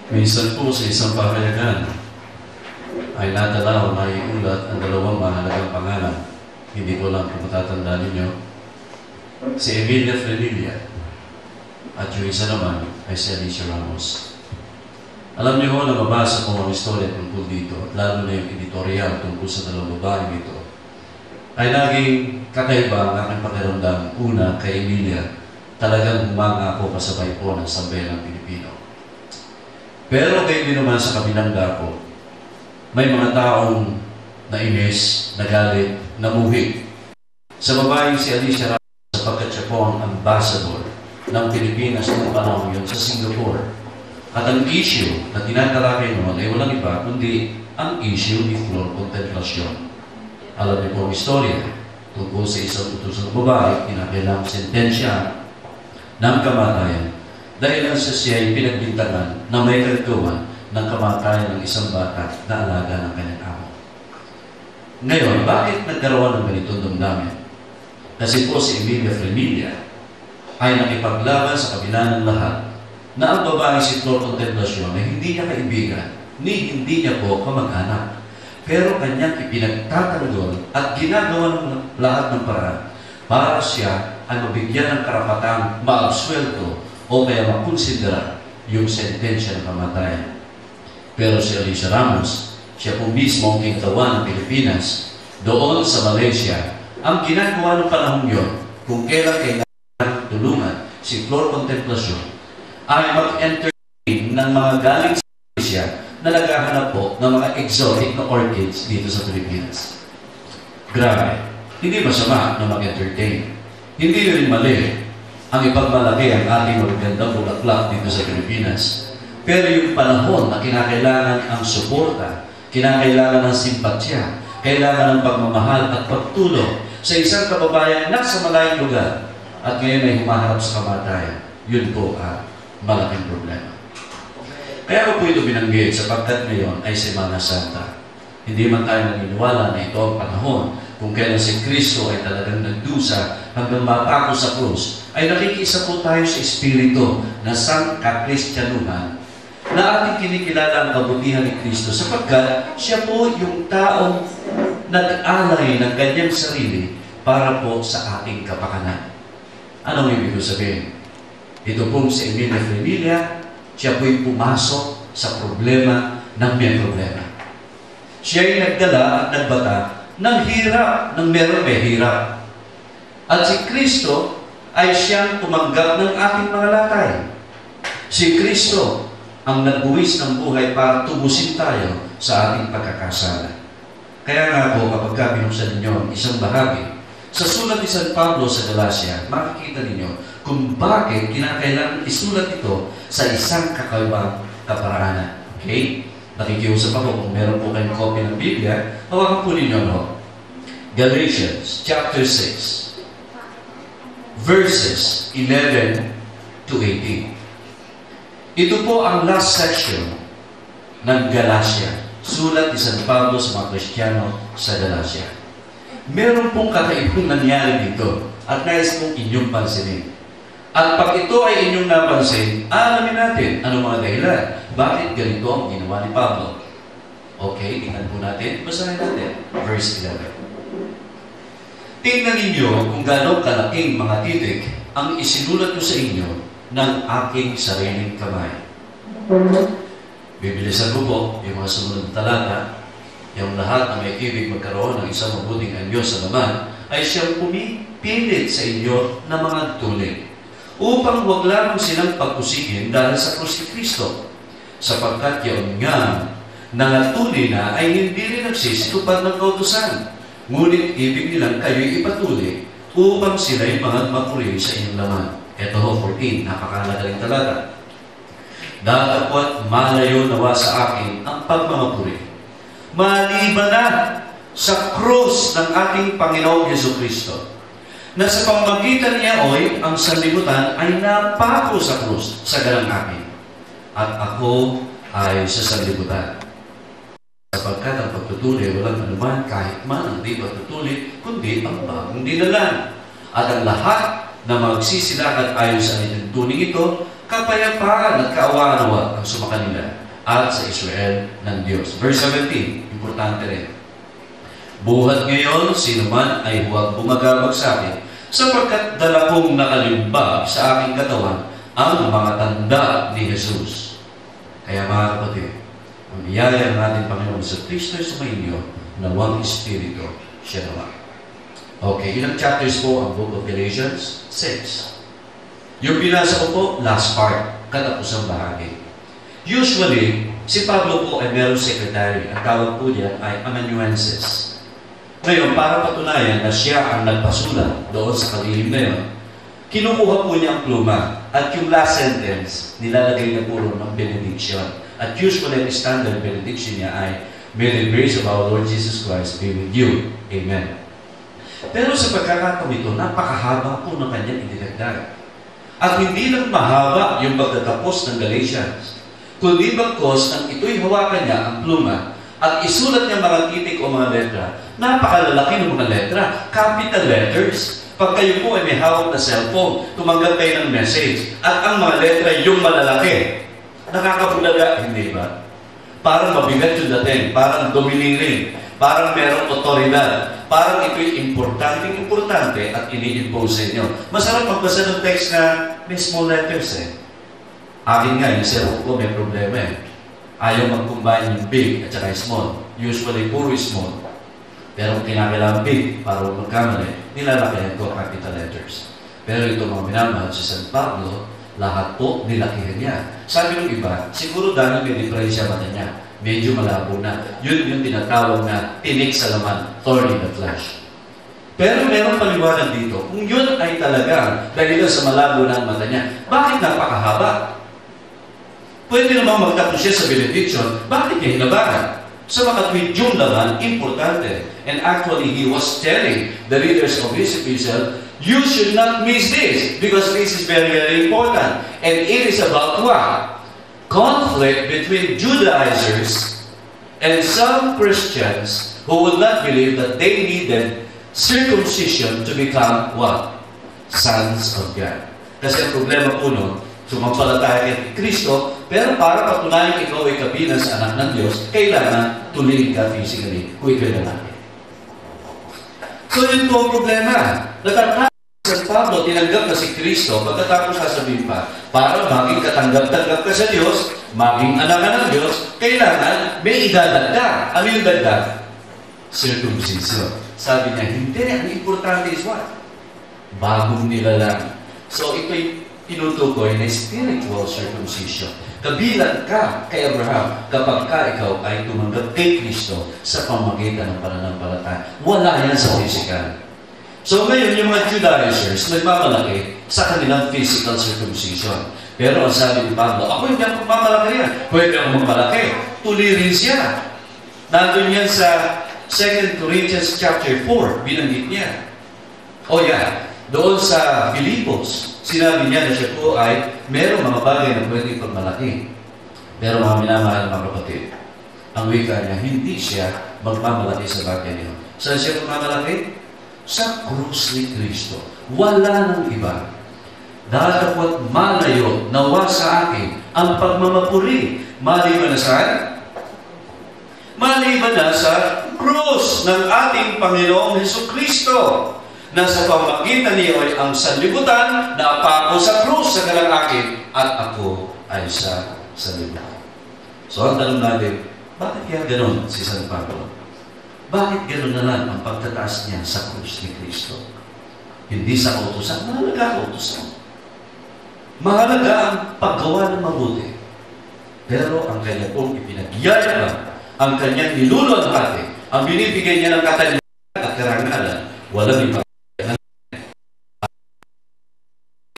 Minsan po sa isang pahayagan ay nadala o naiulat ang dalawang mahalagang pangalan. Hindi ko lang kung matatandaan ninyo. Si Emilia Frenilla at yung isa naman ay si Alicia Ramos. Alam niyo ho na mabasa ko ang istorya tungkol dito at lalo na yung editorial tungkol sa dalawang babae dito ay naging kakaiba ang aking pakiramdam. Una, kay Emilia, talagang humanga ako kasabay po ng sambayanang Pilipino. Pero kayo din naman sa kabilang dako, may mga taong nainis, nagalit, namuhi sa babaeng si Alicia Ramos sapagkat siya po ang ambassador ng Pilipinas noong panahon yun sa Singapore. At ang issue na tinatalakay noon ay walang iba kundi ang issue ni Flor Contemplacion. Alam niyo po ang istorya tungkol sa isang utusang babae, kinakailangang sentensya ng kamatayan dahil ang siya ay pinagbintangan na may kagagawan ng kamatayan ng isang bata na alaga ng kanyang amo. Ngayon, bakit nagkaroon ng ganitong damdamin? Kasi po si Emilia Frenilla ay nakipaglaban sa kabila ng lahat na ang babae si Flor Contemplacion ay hindi niya kaibigan, ni hindi niya po kamag-anak. Pero kanyang ipinagtatanggol at ginagawa ng lahat ng paraan para siya ay mabigyan ng karapatang maabsuelto o kaya makonsidera yung sentensya ng kamatayan. Pero si Alicia Ramos, siya po mismo ang kintawan ng Pilipinas doon sa Malaysia. Ang ginagawa ng panahon yun, kung kailan kailangan tulungan si Flor Contemplacion, ay mag-entertain ng mga galing sa Malaysia na naghahanap po ng mga exotic na orchids dito sa Pilipinas. Grabe. Hindi masama na mag-entertain. Hindi rin mali ang ipagmalaki ang ating magagandang bulaklak dito sa Pilipinas. Pero yung panahon na kinakailangan ang suporta, kinakailangan ng simpatsya, kailangan ng pagmamahal at pagtulong sa isang kababayan na sa malayong lugar at ngayon ay humaharap sa kamatayan, yun po ang malaking problema. Kaya ko po ito binanggit sapagkat ngayon ay Semana Santa. Hindi man tayo naniniwala na ito ang panahon kung kailan si Kristo ay talagang nagdusa hanggang mapako sa krus, ay nakikisa po tayo sa Espiritu na sangkakristyanuhan na ating kinikilala ang kabutihan ni Kristo sapagkat siya po yung taong nag-alay ng kanyang sarili para po sa ating kapakanan. Anong ibig sabihin? Ito pong si Emilia Frenilla, siya po'y pumasok sa problema ng may problema. Siya ay nagdala at nagbata ng hirap, ng meron may hirap. At si Kristo ay siyang tumanggap ng ating mga latay. Si Kristo ang nagbuwis ng buhay para tubusin tayo sa ating pagkakasala. Kaya nga po, kapag binuksan ninyo ang isang bahagi sa sulat ni San Pablo sa Galacia, makikita ninyo kung bakit kinakailangan isulat ito sa isang kakaibang kaparaanan. Okay? Nakikiusap ako kung meron po kayong copy ng Biblia, hawakan po ninyo, no? Galatians chapter 6, verses 11 to 18. Ito po ang last section ng Galacia. Sulat ni San Pablo sa mga Kristiyano sa Galacia. Meron pong kakaibang nangyari dito at nais kong inyong pansinin. At pag ito ay inyong napansin, alamin natin anong mga dahilan. Bakit ganito ang ginawa ni Pablo? Okay, tingnan po natin. Basahin natin. Verse 11. Tingnan ninyo kung gano'ng kalaking mga titik ang isinulat ko sa inyo ng aking sariling kamay. Bibilisan ko po yung mga sumunod na talata. Yung lahat na may ibig magkaroon ng isang mabuting anyo sa laman ay siyang pumipilit sa inyo na mga tulig upang huwag lamang silang pagpusigin dahil sa krus ni Kristo, sapagkat yun nga nangatuli na ay hindi rin nagsisitupad ng kautusan, ngunit ibig nilang kayo'y ipatuloy upang sila'y magmapuri sa inyong laman. Ito ho, 14, napakalagaling talata. Datapwat malayo nawa sa akin ang pagmamapuri, maliban na sa krus ng ating Panginoong Jesucristo, na sa pamamagitan niya oy, ang sanlibutan ay napako sa krus sa galang akin, at ako ay sa sanlibutan. Sapagkat ang pagtutuloy walang anuman kahit man ang di pagtutuloy, kundi ang bagong dinalan. At ang lahat na magsisilakad ayon sa alituntuning ito, kapayapaan at kaawa-awa ang sumakanila at sa Israel ng Diyos. Verse 17, importante rin. Buhat ngayon, sino man ay huwag bumagabag sa akin, sapagkat dala kong nakalimbag sa aking katawan ang mga tanda ni Jesus. Kaya mga kapatid, ang biyaya ng ating Panginoon sa Kristo sa inyo, nawang Espiritu siya naman. Okay, ilang chapters po ang Book of Galatians? 6. Yung binasa ko po, last part, katapusang bahagi. Usually, si Pablo po ay merong secretary. Ang tawag po niya ay amanuensis. Ngayon, para patunayan na siya ang nagpasulat doon sa kalihim na yun, kinukuha po niya ang pluma at yung last sentence, nilalagay niya puro ng benediction. At usually, ang standard benediction niya ay, "May the grace of our Lord Jesus Christ be with you. Amen." Pero sa pagkakataon ito, napakahaba po ng kanyang idinagdag. At hindi lang mahaba yung pagtatapos ng Galatians, kundi bagkos nang ito'y hawakan niya ang pluma at isulat niya mga titik o mga letra. Napakalalaki ng mga letra, capital letters. Pag kayo po ay may hawak na cellphone, tumanggap kayo ng message, at ang mga letra yung malalaki. Nakakabulaga, hindi ba? Parang mabigat yung dating, parang domineering, parang merong otoridad, parang ito'y importante at ini-impose sa inyo. Masarap magbasa ng text na may small letters eh. Akin nga, yung cellphone ko may problema eh. Ayaw mag-combine yung big at saka small. Usually, puro small. Pero kung kinakailangan big para magkamali, nilalakayan ko capital letters. Pero ito mga minamahal si San Pablo, lahat po nilakihan niya. Sabi ng iba, siguro dahil may diferensya mata niya, medyo malabo na. Yun yung tinatawag na tinik sa laman, thorn in the flesh. Pero meron paliwanag dito, kung yun ay talagang dahil sa malabo na ang mata niya, bakit napakahaba? Pwede namang magtapos siya sa benediction, bakit niya hinabaran? Sa makatwid yung laman, importante. And actually, he was telling the readers of his epistle, you should not miss this, because this is very, very important. And it is about what? Conflict between Judaizers and some Christians who would not believe that they needed circumcision to become what? Sons of God. Kasi ang problema po nun, sumampalataya kay Kristo, pero para patunayan ikaw ay kabilang sa anak ng Diyos, kailangan tuloy ka physically kung ikaw lalaki. So yun po ang problema. Natatapos sa Pablo, tinanggap na si Kristo, pagkatapos sasabihin pa, para maging katanggap-tanggap ka sa Diyos, maging anak ka ng Diyos, kailangan may idadagdag. Ano yung dagdag? Circumcision. Sabi niya, hindi. Ang importante is what? Bagong nilalang. So ito'y tinutukoy na spiritual circumcision. Kabilang ka kay Abraham kapag ikaw ay tumanggap kay Kristo sa pamagitan ng pananampalataya. Wala yan sa physical. So ngayon, yung mga Judaizers nagmamalaki sa kanilang physical circumcision. Pero ang sabi ni Pablo, ako hindi ako magmamalaki yan. Pwede ako magmalaki. Tulirin siya. Nandun yan sa 2 Corinthians chapter 4, binanggit niya. Doon sa Filipos, sinabi niya na siya po ay merong mga bagay na pwedeng pagmalaki. Pero mga minamahal mga kapatid, ang wika niya, hindi siya magmamalaki sa bagay niyo. Saan siya magmamalaki? Sa krus ni Kristo. Wala nang iba. Datapot malayo nawa sa akin ang pagmamapuri. Maliban na saan? Maliban na sa krus ng ating Panginoong Hesukristo. Na sa pamagitan niyo ay ang sanlibutan na ako sa krus sa galang akin at ako ay sa sanlibutan. So ang tanong natin, bakit kaya ganoon si San Pablo? Bakit ganoon na lang ang pagtataas niya sa krus ni Kristo? Hindi sa kautusan, mahalaga ang kautusan. Mahalaga ang paggawa ng mabuti. Pero ang kanya pong ipinagyayabang, ang kanyang niluluwalhati, ang binibigay niya ng katanyagan at karangalan, walang iba